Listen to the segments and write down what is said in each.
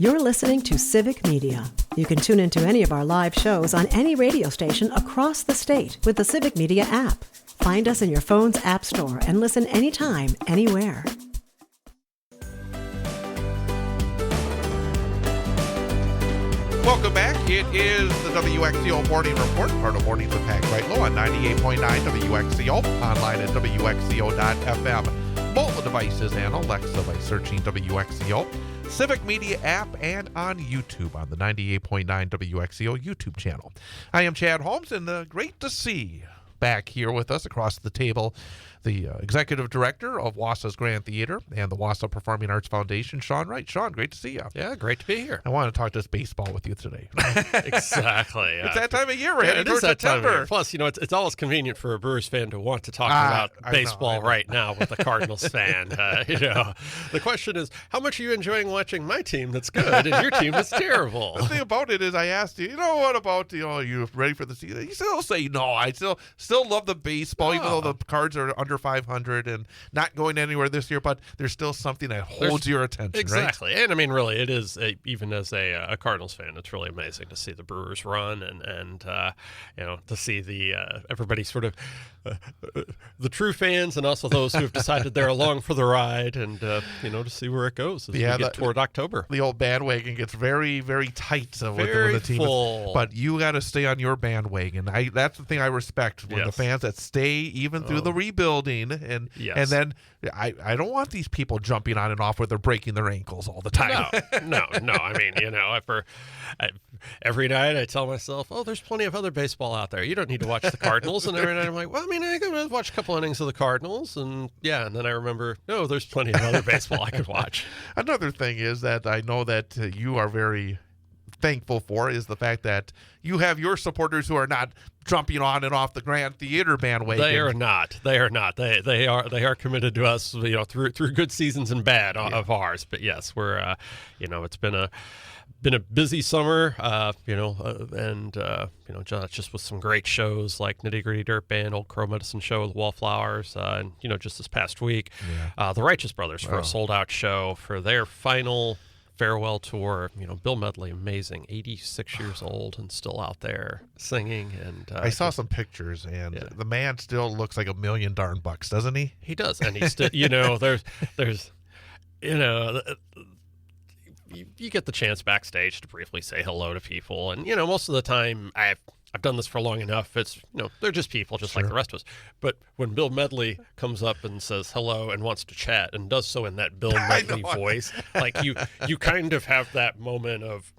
You're listening to Civic Media. You can tune into any of our live shows on any radio station across the state with the Civic Media app. Find us in your phone's app store and listen anytime, anywhere. Welcome back. It is the WXCO Morning Report, part of Mornings with Pat Wright on 98.9 WXCO, online at WXCO.FM, mobile devices and Alexa by searching WXCO, Civic Media app, and on YouTube on the 98.9 WXCO YouTube channel. I am Chad Holmes, and great to see back here with us across the table the executive director of Wausau's Grand Theater and the Wausau Performing Arts Foundation, Sean Wright. Sean, great to see you. Yeah, great to be here. I want to talk this baseball with you today. Exactly. It's that time of year. We're heading towards September. Plus, it's always convenient for a Brewers fan to want to talk about baseball right now with a Cardinals fan. The question is, how much are you enjoying watching my team that's good and your team that's terrible? The thing about it is, I asked you, what about, are you ready for the season? You still say no. I still love the baseball, even though the Cards are under 500 and not going anywhere this year, but there's still something that holds your attention, exactly. Right? And I mean, really, it is, even as a Cardinals fan, it's really amazing to see the Brewers run and to see the everybody sort of the true fans and also those who have decided they're along for the ride and, to see where it goes as we get toward October. The old bandwagon gets very, very tight with the team. Full. But you got to stay on your bandwagon. That's the thing I respect when the fans that stay even through the rebuilding. And then I don't want these people jumping on and off where they're breaking their ankles all the time. No. I mean, every night I tell myself, there's plenty of other baseball out there. You don't need to watch the Cardinals. And every night I'm like, I could watch a couple innings of the Cardinals. And then I remember, no, there's plenty of other baseball I could watch. Another thing is that I know that you are very thankful for is the fact that you have your supporters who are not jumping on and off the Grand Theater bandwagon. They are not. They are committed to us, through good seasons and bad of ours. But yes, we're it's been a busy summer, just with some great shows like Nitty Gritty Dirt Band, Old Crow Medicine Show with Wallflowers, and just this past week, the Righteous Brothers for a sold-out show for their final farewell tour. Bill Medley, amazing, 86 years old and still out there singing. And I saw some pictures, and the man still looks like $1,000,000, doesn't he? He does, and he's still, there's you get the chance backstage to briefly say hello to people, and most of the time I've done this for long enough. It's they're just people, just like the rest of us. But when Bill Medley comes up and says hello and wants to chat and does so in that Bill Medley voice, like you kind of have that moment of,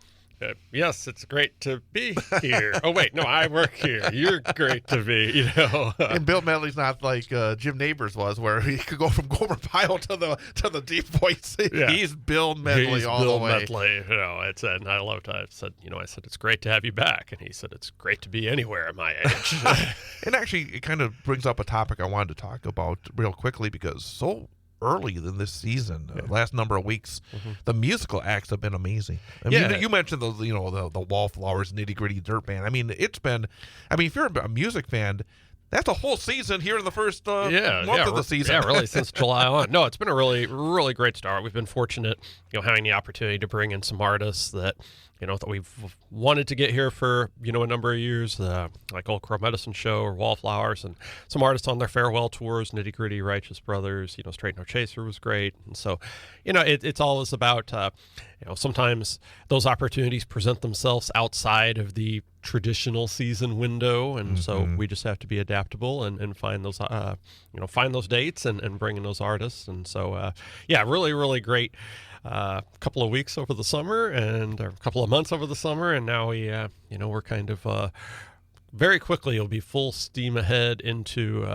yes, it's great to be here. Oh wait, no, I work here. You're great to be. And Bill Medley's not like Jim Neighbors was, where he could go from Gomer Pyle to the deep voice. Yeah. He's Bill Medley all the way. Medley, and I loved it. I said, it's great to have you back, and he said it's great to be anywhere at my age. And actually, it kind of brings up a topic I wanted to talk about real quickly because early in this season, last number of weeks, the musical acts have been amazing. I mean, you mentioned the Wallflowers, Nitty Gritty Dirt Band. I mean, if you're a music fan, that's a whole season here in the first month of the season. Yeah, really, since July on. No, it's been a really, really great start. We've been fortunate, having the opportunity to bring in some artists that we've wanted to get here for, a number of years, like Old Crow Medicine Show or Wallflowers, and some artists on their farewell tours, Nitty Gritty, Righteous Brothers, Straight No Chaser was great. And so, it's always about, sometimes those opportunities present themselves outside of the traditional season window. And so we just have to be adaptable and find those, find those dates and bring in those artists. And so, really, really great. Couple of weeks over the summer and a couple of months over the summer, and now we're kind of very quickly it'll be full steam ahead into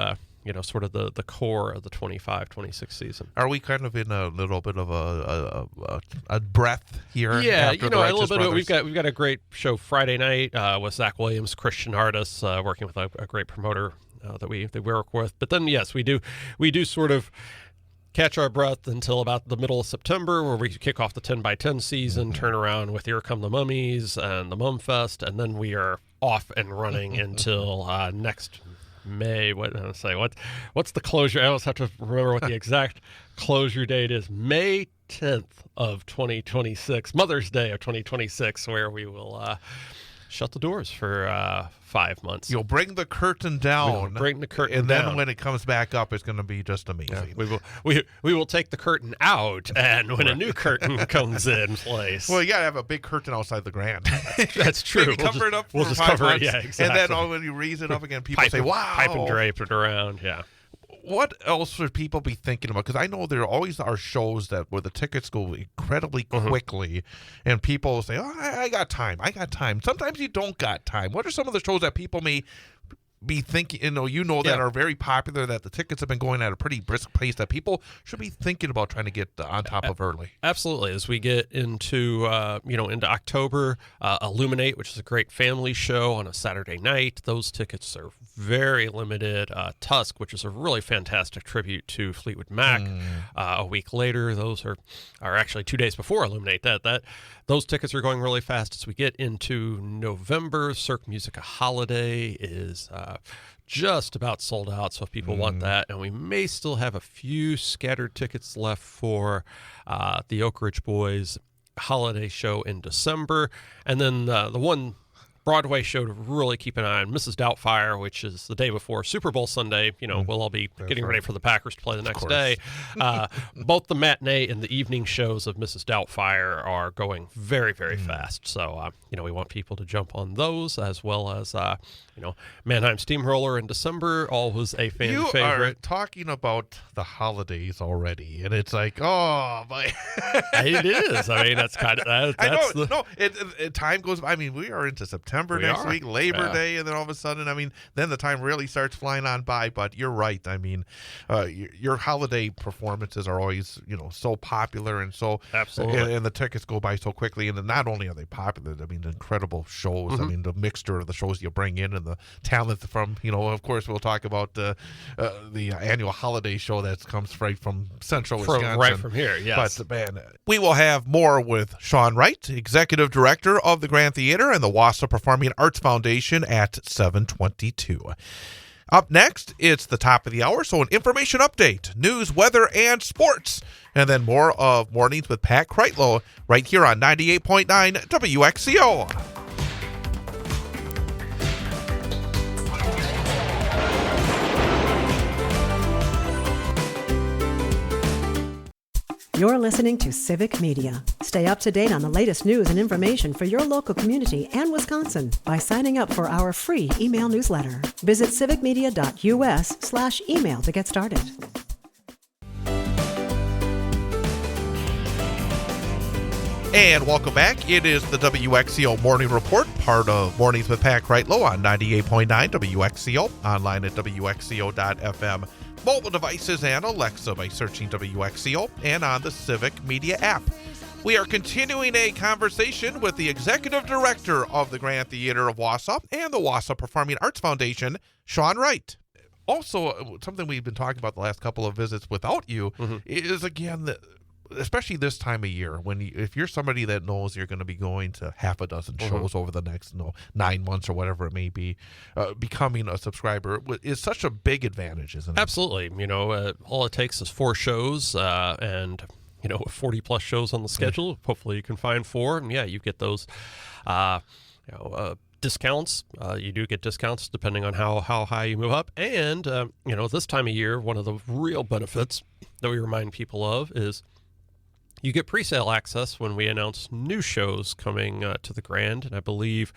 sort of the core of the 25-26 season. Are we kind of in a little bit of a breath here? Yeah, a little bit. We've got a great show Friday night with Zach Williams, Christian artist, working with a great promoter that we work with. But then yes, we do sort of catch our breath until about the middle of September, where we kick off the 10x10 season, turn around with Here Come the Mummies and the Mum Fest, and then we are off and running until next May. What's the closure? I always have to remember what the exact closure date is. May 10th of 2026, Mother's Day of 2026, where we will shut the doors for 5 months. You'll bring the curtain down. And then when it comes back up, it's going to be just amazing. Yeah, we will take the curtain out, and when a new curtain comes in place. Well, you got to have a big curtain outside the Grand. That's true. Maybe cover it up for we'll just 5 cover months, it, yeah, exactly. And then when you raise it up again, people say, wow. Pipe and drape it around, yeah. What else should people be thinking about? Because I know there always are shows where the tickets go incredibly quickly, and people say, "Oh, I got time. Sometimes you don't got time. What are some of the shows that people may be thinking? That are very popular, that the tickets have been going at a pretty brisk pace, that people should be thinking about trying to get on top of early." Absolutely. As we get into into October, Illuminate, which is a great family show on a Saturday night, those tickets are very limited. Tusk, which is a really fantastic tribute to Fleetwood Mac, a week later. Those are actually 2 days before Illuminate. Those tickets are going really fast. As we get into November, Cirque Musica Holiday is just about sold out, so if people want that, and we may still have a few scattered tickets left for the Oak Ridge Boys holiday show in December. And then the one Broadway show to really keep an eye on, Mrs. Doubtfire, which is the day before Super Bowl Sunday. We'll all be getting ready for the Packers to play the next day. Both the matinee and the evening shows of Mrs. Doubtfire are going very, very fast. So, we want people to jump on those, as well as, Mannheim Steamroller in December, always a fan favorite. You are talking about the holidays already, and it's like, oh, my. It is. I mean, that's kind of... time goes by. I mean, we are into September next week, Labor Day, and then all of a sudden, then the time really starts flying on by. But you're right. I mean, your holiday performances are always, so popular, and so absolutely, and the tickets go by so quickly. And then not only are they popular, I mean, incredible shows. I mean, the mixture of the shows you bring in and the talent from, of course, we'll talk about the annual holiday show that comes right from Central Wisconsin, right from here. Yes, but man, we will have more with Sean Wright, Executive Director of the Grand Theater and the Wausau Performing Arts Foundation, at 7:22. Up next, it's the top of the hour, so an information update, news, weather, and sports, and then more of Mornings with Pat Kreitlow right here on 98.9 WXCO. You're listening to Civic Media. Stay up to date on the latest news and information for your local community and Wisconsin by signing up for our free email newsletter. Visit civicmedia.us/email to get started. And welcome back. It is the WXCO Morning Report, part of Mornings with Pat Kreitlow on 98.9 WXCO, online at WXCO.FM. Mobile devices and Alexa by searching WXCO, and on the Civic Media app. We are continuing a conversation with the Executive Director of the Grand Theater of Wausau and the Wausau Performing Arts Foundation, Sean Wright. Also, something we've been talking about the last couple of visits without you is, again, especially this time of year, if you're somebody that knows you're going to be going to half a dozen shows over the next 9 months or whatever it may be, becoming a subscriber is such a big advantage, isn't it? Absolutely. All it takes is 4 shows and 40 plus shows on the schedule. Hopefully you can find 4, and you get those discounts. You do get discounts depending on how high you move up. And this time of year, one of the real benefits that we remind people of is you get pre-sale access when we announce new shows coming to the Grand. And I believe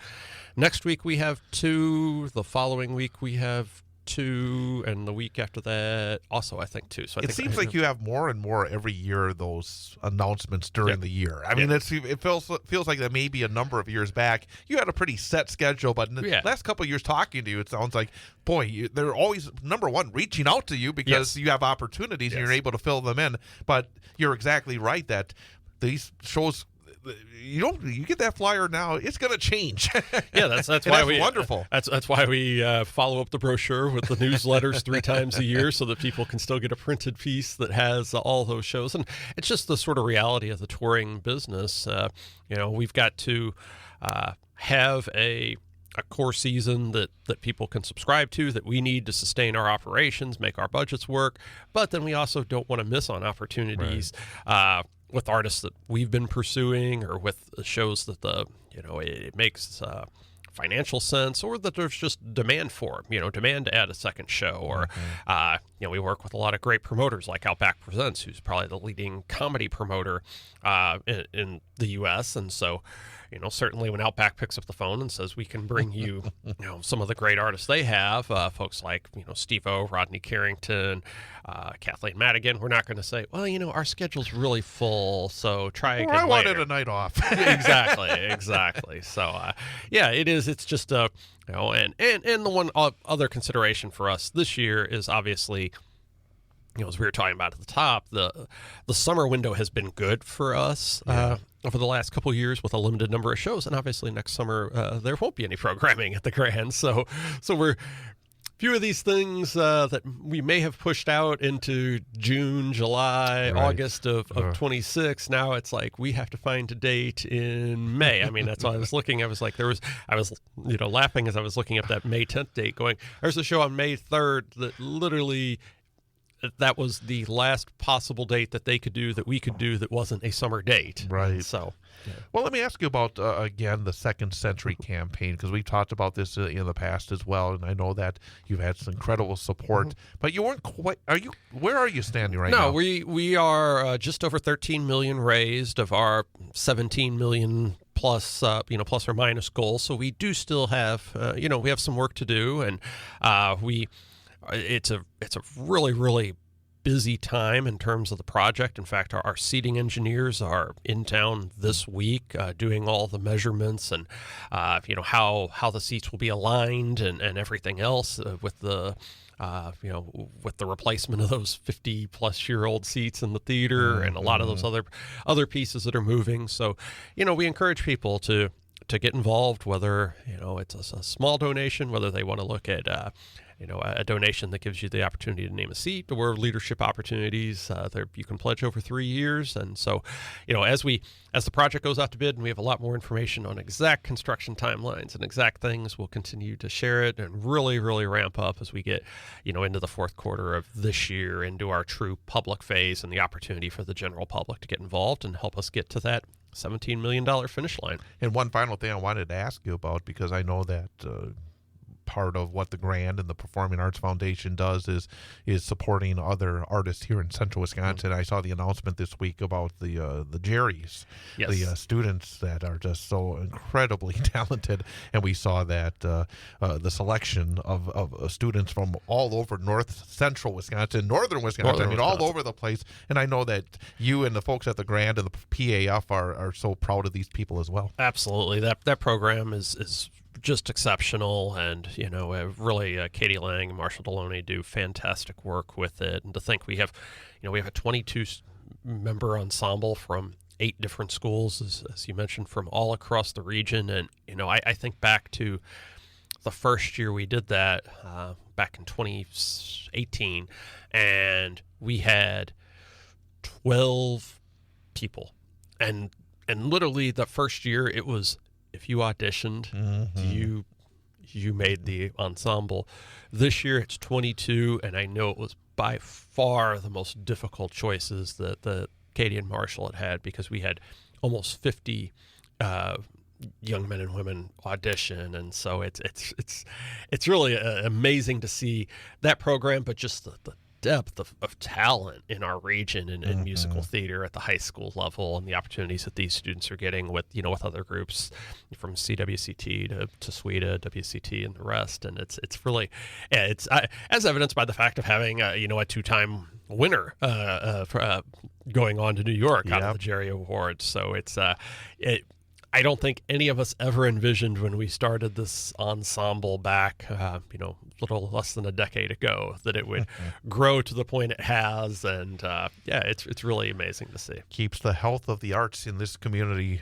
next week we have 2, the following week we have 2, and the week after that also, I think, 2. So it seems like you have more and more every year, those announcements during the year. I mean, it feels like that maybe a number of years back you had a pretty set schedule, but in the last couple of years talking to you, it sounds like, boy, they're always, number one, reaching out to you because you have opportunities and you're able to fill them in. But you're exactly right that these shows, you get that flyer now, it's going to change. That's why we wonderful. That's why we follow up the brochure with the newsletters 3 times a year, so that people can still get a printed piece that has all those shows. And it's just the sort of reality of the touring business. We've got to have a core season that people can subscribe to, that we need to sustain our operations, make our budgets work. But then we also don't want to miss on opportunities. artists that we've been pursuing, or with shows that it makes financial sense, or that there's just demand for, demand to add a second show, or we work with a lot of great promoters like Outback Presents, who's probably the leading comedy promoter in the U.S. And so, certainly when Outback picks up the phone and says we can bring you, some of the great artists they have, folks like, Steve-O, Rodney Carrington, Kathleen Madigan, we're not going to say, well, our schedule's really full, so try again later. I wanted a night off. Exactly. So, it is. It's just, and the one other consideration for us this year is obviously, as we were talking about at the top, the summer window has been good for us over the last couple of years with a limited number of shows, and obviously next summer there won't be any programming at the Grand. So we're few of these things that we may have pushed out into June, July, Right. August of 26. Now it's like we have to find a date in May. I mean, that's why I was looking. I was laughing as I was looking up that May 10th date, going, there's a show on May 3rd that literally, that was the last possible date that they could do, that we could do, that wasn't a summer date. Right. So, well, let me ask you about, again, the Second Century campaign, because we've talked about this in the past as well, and I know that you've had some incredible support, but you weren't quite, where are you standing right now? No, we are just over 13 million raised of our 17 million plus, plus or minus goal. So we do still have, we have some work to do, and it's a really, really busy time in terms of the project. In fact, our seating engineers are in town this week doing all the measurements and how the seats will be aligned and everything else with the with the replacement of those 50-plus-year-old seats in the theater and a lot of those other pieces that are moving. So, we encourage people to get involved, whether it's a small donation, whether they want to look at a donation that gives you the opportunity to name a seat, or leadership opportunities. You can pledge over 3 years. And so, as the project goes out to bid and we have a lot more information on exact construction timelines and exact things, we'll continue to share it and really, really ramp up as we get, into the fourth quarter of this year, into our true public phase, and the opportunity for the general public to get involved and help us get to that $17 million finish line. And one final thing I wanted to ask you about, because I know that part of what the Grand and the Performing Arts Foundation does is supporting other artists here in Central Wisconsin. I saw the announcement this week about the Jerrys, Yes. the students that are just so incredibly talented, and we saw that the selection of students from all over Central Wisconsin, Northern Wisconsin, all over the place. And I know that you and the folks at the Grand and the PAF are so proud of these people as well. Absolutely. That program is just exceptional, and really Katie Lang and Marshall Deloney do fantastic work with it. And to think we have a 22 member ensemble from 8 different schools, as you mentioned, from all across the region. And I think back to the first year we did that back in 2018, and we had 12 people, and literally the first year it was, if you auditioned, you made the ensemble. This year it's 22, and I know it was by far the most difficult choices that Katie and Marshall had, because we had almost 50 young men and women audition, and so it's really amazing to see that program, but just the depth of talent in our region and in musical theater at the high school level, and the opportunities that these students are getting with other groups from CWCT to SWEDA, WCT, and the rest. And it's really, it's as evidenced by the fact of having a 2-time winner going on to New York out of the Jerry Awards. So I don't think any of us ever envisioned when we started this ensemble back, little less than a decade ago, that it would grow to the point it has. And it's really amazing to see. Keeps the health of the arts in this community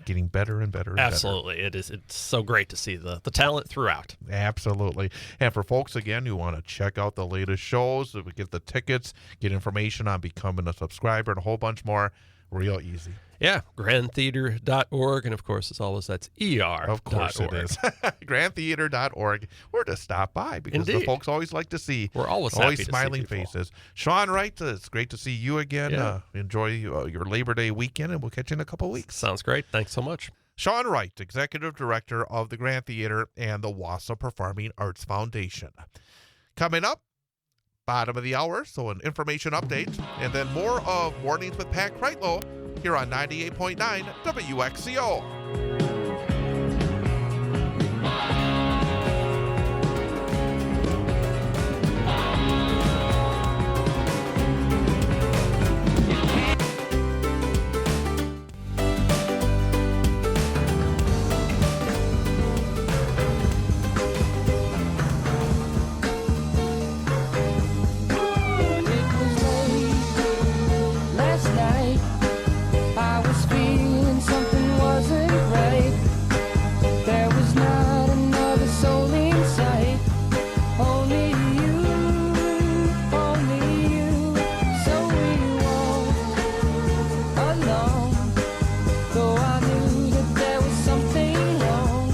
getting better and better and Absolutely. better. It is. It's so great to see the talent throughout. Absolutely. And for folks, again, who want to check out the latest shows, get the tickets, get information on becoming a subscriber, and a whole bunch more, Real easy. Yeah, grandtheater.org. And of course, as always, that's ER. Of course it is. grandtheater.org. Or to stop by because the folks always like to see. We're always happy to smiling see faces. Sean Wright, it's great to see you again. Yeah. Enjoy your Labor Day weekend, and we'll catch you in a couple of weeks. Sounds great. Thanks so much. Sean Wright, Executive Director of the Grand Theater and the Wausau Performing Arts Foundation. Coming up, bottom of the hour, so an information update, and then more of Mornings with Pat Kreitlow here on 98.9 WXCO.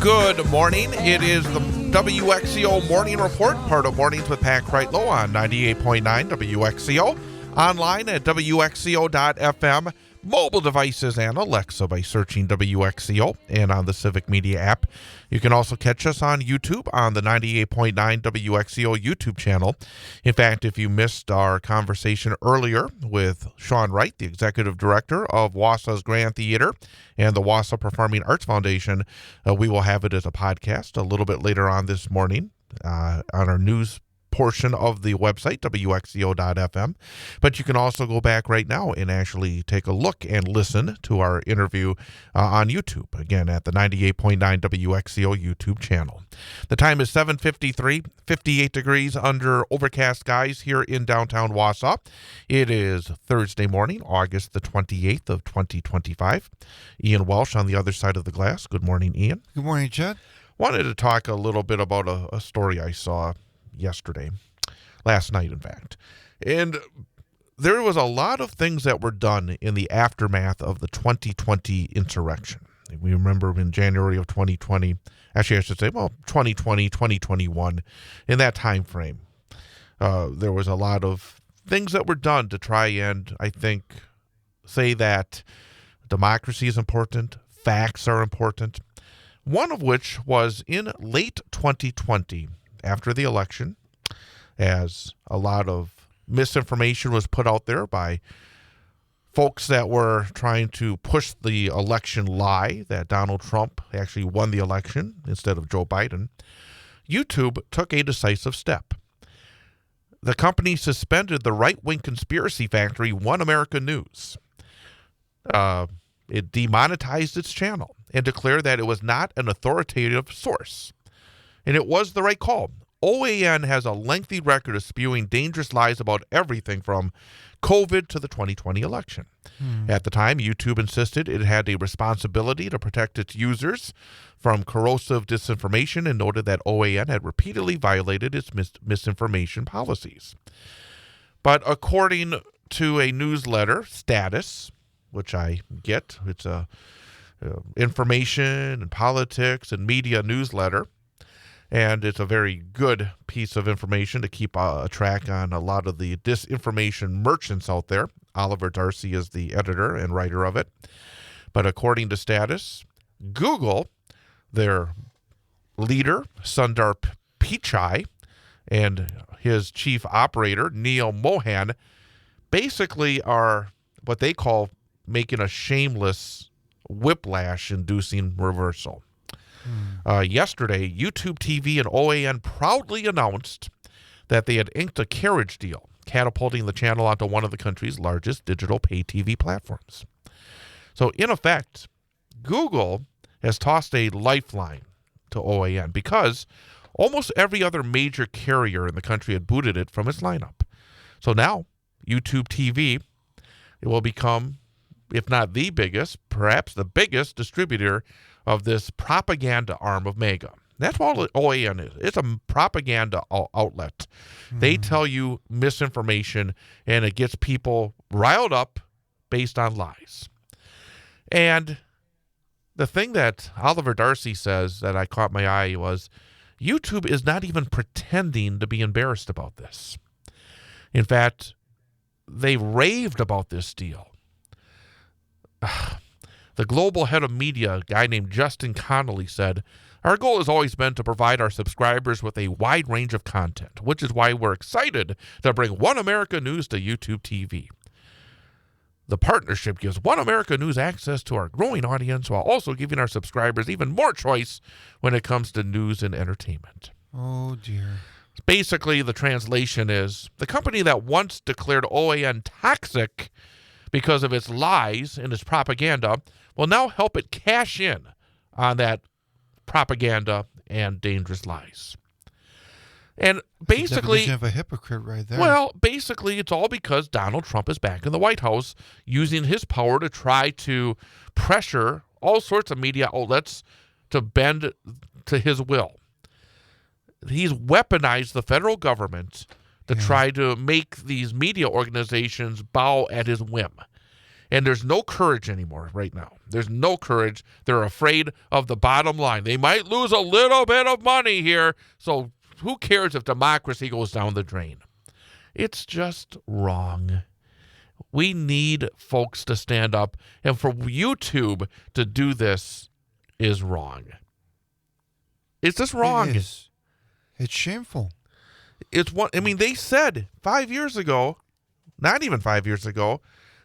Good morning. It is the WXCO Morning Report, part of Mornings with Pat Kreitlow on 98.9 WXCO, online at WXCO.FM, mobile devices and Alexa by searching WXCO, and on the Civic Media app. You can also catch us on YouTube on the 98.9 WXCO YouTube channel. In fact, if you missed our conversation earlier with Sean Wright, the Executive Director of Wausau's Grand Theater and the Wausau Performing Arts Foundation, we will have it as a podcast a little bit later on this morning on our news portion of the website, WXCO.FM. But you can also go back right now and actually take a look and listen to our interview on YouTube, again, at the 98.9 WXCO YouTube channel. The time is 7:53, 58 degrees under overcast skies here in downtown Wausau. It is Thursday morning, August the 28th of 2025. Ian Welsh on the other side of the glass. Good morning, Ian. Good morning, Chad. Wanted to talk a little bit about a story I saw last night, in fact. And there was a lot of things that were done in the aftermath of the 2020 insurrection. We remember in January of 2020, actually I should say, 2020, 2021, in that time frame, there was a lot of things that were done to try and, I think, say that democracy is important, facts are important, one of which was in late 2020, after the election, as a lot of misinformation was put out there by folks that were trying to push the election lie that Donald Trump actually won the election instead of Joe Biden. YouTube took a decisive step. The company suspended the right-wing conspiracy factory One America News. It demonetized its channel and declared that it was not an authoritative source. And it was the right call. OAN has a lengthy record of spewing dangerous lies about everything from COVID to the 2020 election. At the time, YouTube insisted it had a responsibility to protect its users from corrosive disinformation and noted that OAN had repeatedly violated its misinformation policies. But according to a newsletter, Status, which I get, it's a information and politics and media newsletter, and it's a very good piece of information to keep a track on a lot of the disinformation merchants out there. Oliver Darcy is the editor and writer of it. But according to Status, Google, their leader, Sundar Pichai, and his chief operator, Neil Mohan, basically are what they call making a shameless whiplash-inducing reversal. Yesterday, YouTube TV and OAN proudly announced that they had inked a carriage deal, catapulting the channel onto one of the country's largest digital pay TV platforms. So, in effect, Google has tossed a lifeline to OAN because almost every other major carrier in the country had booted it from its lineup. So now, YouTube TV, it will become, if not the biggest, perhaps the biggest distributor of this propaganda arm of MAGA. That's what OAN is. It's a propaganda outlet. They tell you misinformation, and it gets people riled up based on lies. And the thing that Oliver Darcy says that I caught my eye was YouTube is not even pretending to be embarrassed about this. In fact, they raved about this deal. The global head of media, a guy named Justin Connolly, said, "Our goal has always been to provide our subscribers with a wide range of content, which is why we're excited to bring One America News to YouTube TV. The partnership gives One America News access to our growing audience while also giving our subscribers even more choice when it comes to news and entertainment." Oh, dear. Basically, the translation is, the company that once declared OAN toxic because of its lies and its propaganda will now help it cash in on that propaganda and dangerous lies. And basically, you have a hypocrite right there. well, basically, it's all because Donald Trump is back in the White House using his power to try to pressure all sorts of media outlets to bend to his will. He's weaponized the federal government to try to make these media organizations bow at his whim. And there's no courage anymore right now. There's no courage. They're afraid of the bottom line. They might lose a little bit of money here, so who cares if democracy goes down the drain? It's just wrong. We need folks to stand up, and for YouTube to do this is wrong. It's just wrong. It is. It's shameful. It's one. I mean, they said 5 years ago, not even 5 years ago,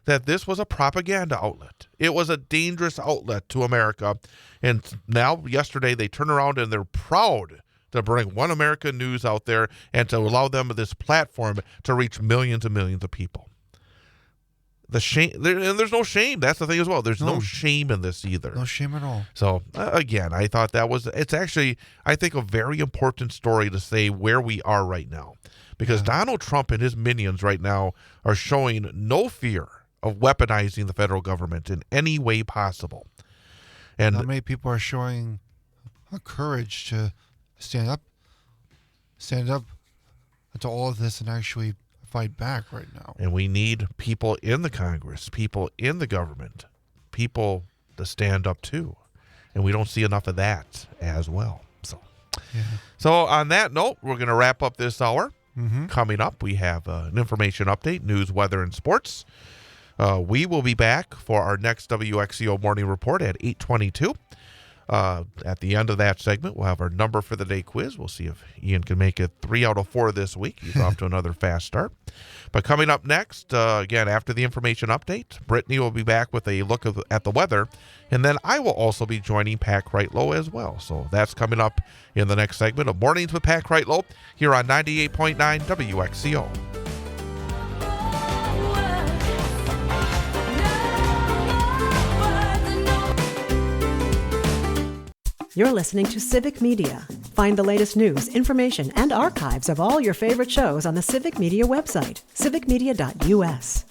that this was a propaganda outlet. It was a dangerous outlet to America. And now, yesterday, they turn around and they're proud to bring One America News out there and to allow them this platform to reach millions and millions of people. The shame, and there's no shame. That's the thing as well. There's no shame in this either. No shame at all. So, again, I thought it's actually, I think, a very important story to say where we are right now. Because Donald Trump and his minions right now are showing no fear of weaponizing the federal government in any way possible. And not many people are showing a courage to stand up to all of this and actually fight back right now. And we need people in the Congress, people in the government, people to stand up too. And we don't see enough of that as well. So on that note, we're going to wrap up this hour. Coming up, we have an information update, news, weather, and sports. We will be back for our next WXCO morning report at 8:22. At the end of that segment, we'll have our number for the day quiz. We'll see if Ian can make it 3 out of 4 this week. He's off to another fast start. But coming up next, again, after the information update, Brittany will be back with a look at the weather. And then I will also be joining Pack Right Low as well. So that's coming up in the next segment of Mornings with Pack Right Low here on 98.9 WXCO. You're listening to Civic Media. Find the latest news, information, and archives of all your favorite shows on the Civic Media website, civicmedia.us.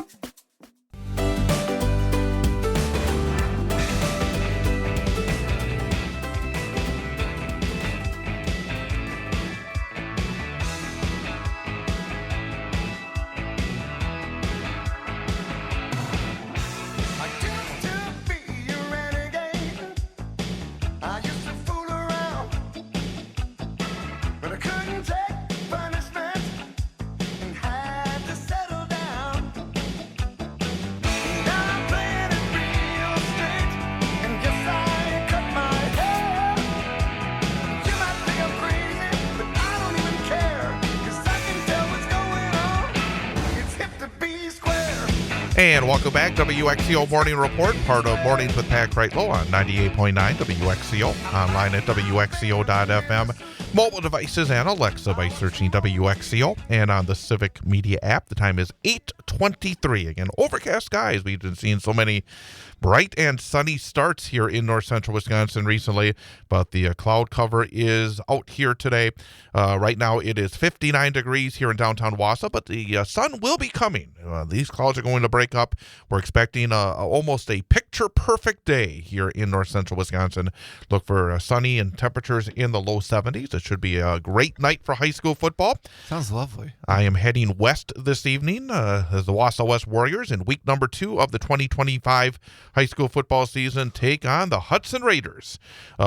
And welcome back, WXCO Morning Report, part of Mornings with Pack Right Low on 98.9 WXCO, online at WXCO.FM, mobile devices and Alexa by searching WXCO, and on the Civic Media app. The time is 8:23. Again, overcast skies. We've been seeing so many bright and sunny starts here in north central Wisconsin recently, but the cloud cover is out here today. Right now it is 59 degrees here in downtown Wausau, but the sun will be coming. These clouds are going to break up. We're expecting almost a picture-perfect day here in north central Wisconsin. Look for sunny and temperatures in the low 70s. The It should be a great night for high school football. Sounds lovely. I am heading west this evening as the Wausau West Warriors in week number 2 of the 2025 high school football season take on the Hudson Raiders.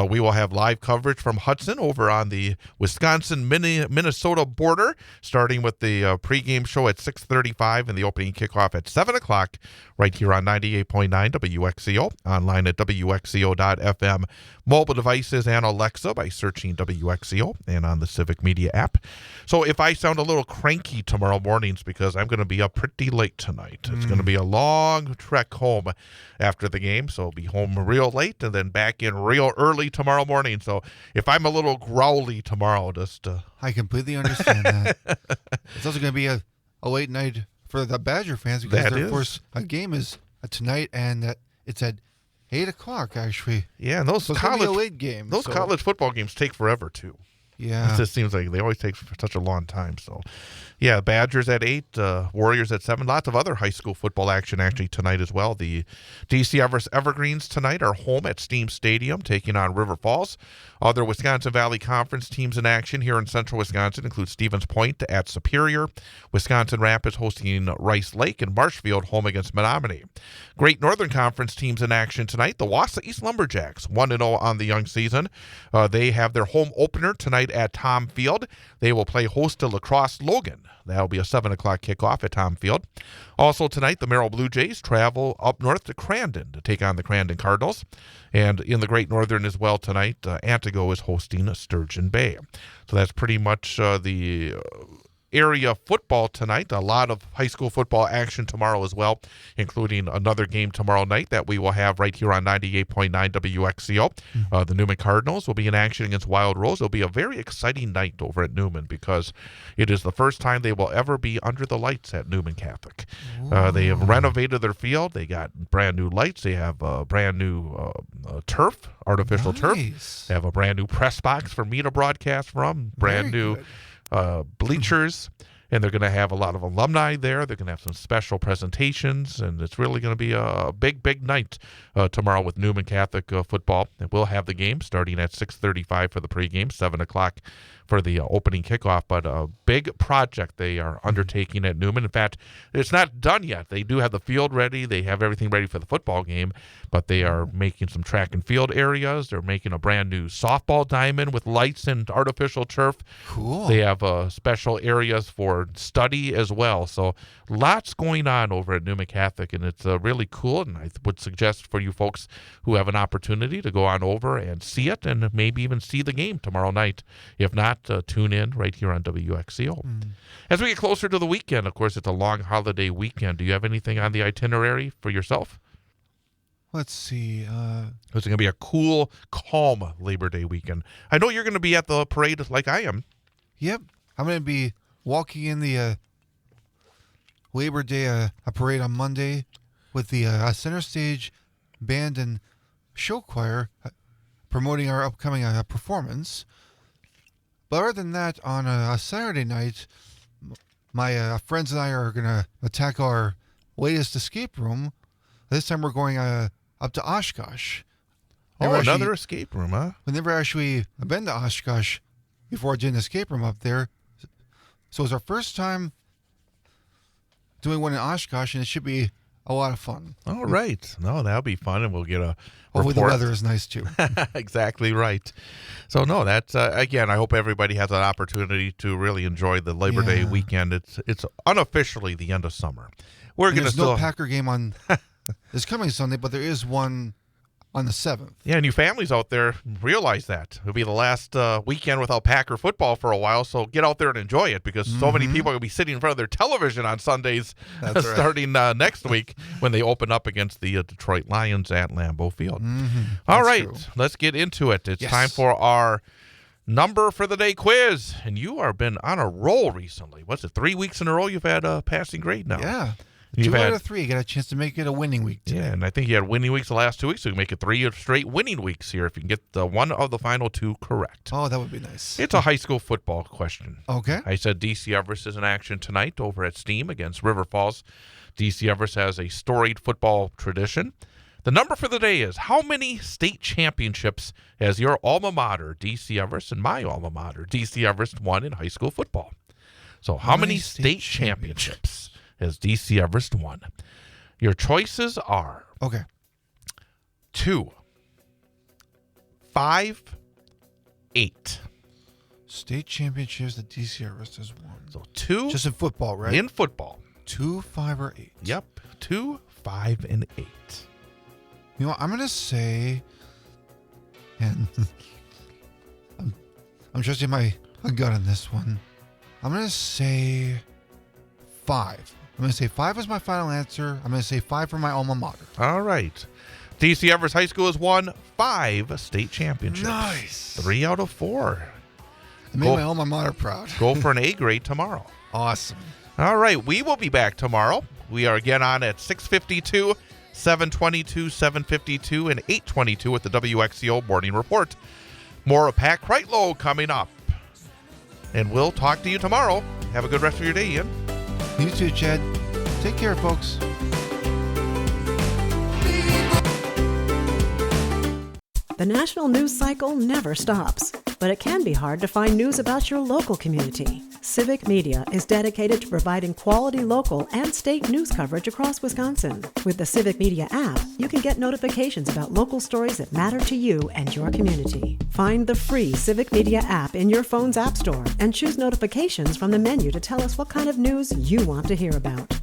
We will have live coverage from Hudson over on the Wisconsin-Minnesota border, starting with the pregame show at 6:35 and the opening kickoff at 7 o'clock right here on 98.9 WXCO, online at WXCO.FM, mobile devices and Alexa by searching WXCO, and on the Civic Media app. So if I sound a little cranky tomorrow mornings, because I'm going to be up pretty late tonight. It's going to be a long trek home after the game, so I'll be home real late and then back in real early tomorrow morning. So if I'm a little growly tomorrow, just... I completely understand that. It's also going to be a late night for the Badger fans because their first game is tonight, and it's at 8 o'clock, actually. Yeah, and those so college it's gonna be a late game. College football games take forever, too. Yeah. It just seems like they always take such a long time. So, yeah, Badgers at 8, Warriors at 7. Lots of other high school football action actually tonight as well. The DC Evergreens tonight are home at Steam Stadium taking on River Falls. Other Wisconsin Valley Conference teams in action here in central Wisconsin include Stevens Point at Superior, Wisconsin Rapids hosting Rice Lake, and Marshfield home against Menominee. Great Northern Conference teams in action tonight. The Wausau East Lumberjacks, 1-0 on the young season. They have their home opener tonight at Tom Field. They will play host to La Crosse Logan. That'll be a 7 o'clock kickoff at Tom Field. Also tonight, the Merrill Blue Jays travel up north to Crandon to take on the Crandon Cardinals. And in the Great Northern as well tonight, Antigo is hosting Sturgeon Bay. So that's pretty much the area football tonight. A lot of high school football action tomorrow as well, including another game tomorrow night that we will have right here on 98.9 WXCO. The Newman Cardinals will be in action against Wild Rose. It'll be a very exciting night over at Newman because it is the first time they will ever be under the lights at Newman Catholic. They have renovated their field. They got brand new lights. They have brand new turf, artificial turf. They have a brand new press box for me to broadcast from, brand new bleachers, and they're going to have a lot of alumni there. They're going to have some special presentations, and it's really going to be a big night tomorrow with Newman Catholic football. And we'll have the game starting at 6:35 for the pregame, 7 o'clock for the opening kickoff. But a big project they are undertaking at Newman. In fact, it's not done yet. They do have the field ready. They have everything ready for the football game, but they are making some track and field areas. They're making a brand new softball diamond with lights and artificial turf. Cool. They have special areas for study as well. So lots going on over at Newman Catholic, and it's really cool. And I would suggest for you folks who have an opportunity to go on over and see it, and maybe even see the game tomorrow night. If not, tune in right here on WXCO. As we get closer to the weekend, of course, it's a long holiday weekend. Do you have anything on the itinerary for yourself? Let's see. It's going to be a cool, calm Labor Day weekend. I know you're going to be at the parade like I am. Yep. I'm going to be walking in the Labor Day a parade on Monday with the Center Stage Band and Show Choir promoting our upcoming performance. But other than that, on a Saturday night, my friends and I are going to attack our latest escape room. This time we're going up to Oshkosh. Another escape room, huh? We've never actually been to Oshkosh before, doing an escape room up there. So it's our first time doing one in Oshkosh, and it should be a lot of fun. All right. No, that'll be fun, and we'll get a hopefully report. The weather is nice, too. Exactly right. So, no, that's, again, I hope everybody has an opportunity to really enjoy the Labor Day weekend. It's unofficially the end of summer. There's no Packer game on this coming Sunday, but there is one on the 7th. Yeah, and you families out there realize that. It'll be the last weekend without Packer football for a while, so get out there and enjoy it, because so many people are going to be sitting in front of their television on Sundays starting next week when they open up against the Detroit Lions at Lambeau Field. All right, let's get into it. It's time for our number for the day quiz, and you have been on a roll recently. What's it, 3 weeks in a row you've had a passing grade now? Yeah. 2 out of 3. You got a chance to make it a winning week today. Yeah, and I think you had winning weeks the last 2 weeks, so you can make it 3 straight winning weeks here if you can get one of the final 2 correct. Oh, that would be nice. It's a high school football question. Okay. I said DC Everest is in action tonight over at Steam against River Falls. DC Everest has a storied football tradition. The number for the day is, how many state championships has your alma mater, DC Everest, and my alma mater, DC Everest, won in high school football? So how many state championships has DC Everest won? Your choices are Okay. 2, 5, 8. State championships that DC Everest has won. So 2 Just in football, right? in football. 2, 5, or 8. Yep, 2, 5, and 8. You know what, I'm going to say, and I'm trusting my gut on this one. I'm going to say 5. I'm going to say 5 was my final answer. I'm going to say 5 for my alma mater. All right. DC Everest High School has won 5 state championships. Nice. 3 out of 4. It made my alma mater proud. Go for an A grade tomorrow. Awesome. All right. We will be back tomorrow. We are again on at 6:52, 7:22, 7:52, and 8:22 with the WXCO Morning Report. More of Pat Kreitlow coming up. And we'll talk to you tomorrow. Have a good rest of your day, Ian. You too, Chad. Take care, folks. The national news cycle never stops, but it can be hard to find news about your local community. Civic Media is dedicated to providing quality local and state news coverage across Wisconsin. With the Civic Media app, you can get notifications about local stories that matter to you and your community. Find the free Civic Media app in your phone's app store and choose notifications from the menu to tell us what kind of news you want to hear about.